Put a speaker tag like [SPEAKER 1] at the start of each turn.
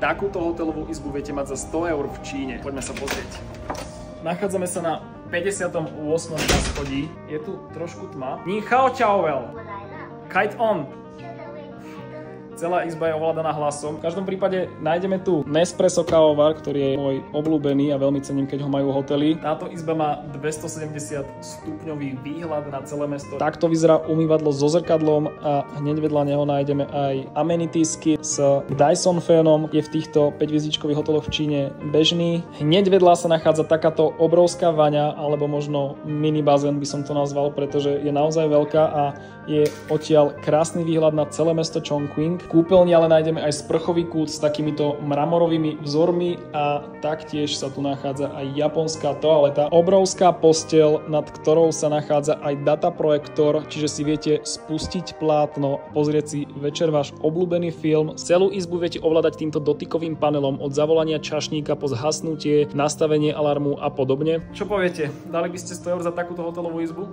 [SPEAKER 1] Takúto hotelovú izbu viete mať za 100 eur v Číne. Poďme sa pozrieť. Nachádzame sa na 58. poschodí. Je tu trošku tma. Ni hao chao well. Kite on. Celá izba je ovládaná hlasom. V každom prípade nájdeme tu Nespresso kávovar, ktorý je môj obľúbený a veľmi cením, keď ho majú hotely. Táto izba má 270 stupňový výhľad na celé mesto. Takto vyzerá umývadlo so zrkadlom a hneď vedľa neho nájdeme aj amenitiesky s Dyson fénom. Je v týchto 5-hviezdičkových hoteloch v Číne bežný. Hneď vedľa sa nachádza takáto obrovská vaňa, alebo možno mini bazén by som to nazval, pretože je naozaj veľká a je odtiaľ krásny výhľad na celé mesto Chongqing. V kúpeľni ale nájdeme aj sprchový kút s takýmito mramorovými vzormi a taktiež sa tu nachádza aj japonská toaleta. Obrovská posteľ, nad ktorou sa nachádza aj dataprojektor, čiže si viete spustiť plátno, pozrieť si večer váš obľúbený film. Celú izbu viete ovládať týmto dotykovým panelom od zavolania čašníka po zhasnutie, nastavenie alarmu a podobne. Čo poviete? Dali by ste 100 eur za takúto hotelovú izbu?